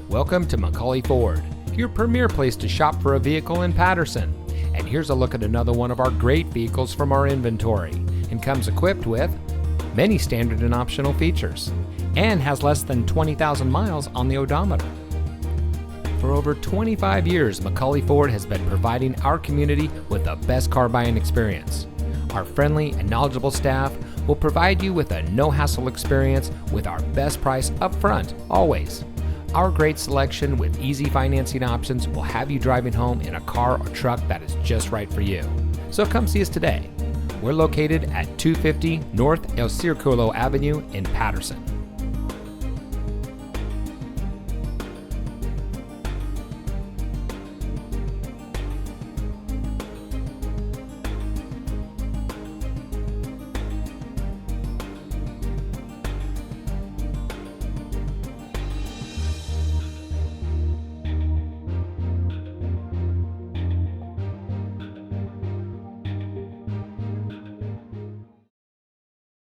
Welcome to McAuley Ford, your premier place to shop for a vehicle in Patterson. And here's a look at another one of our great vehicles from our inventory, and comes equipped with many standard and optional features, and has less than 20,000 miles on the odometer. For over 25 years, McAuley Ford has been providing our community with the best car buying experience. Our friendly and knowledgeable staff will provide you with a no-hassle experience with our best price up front, always. Our great selection with easy financing options will have you driving home in a car or truck that is just right for you. So come see us today. We're located at 250 North El Circulo Avenue in Patterson.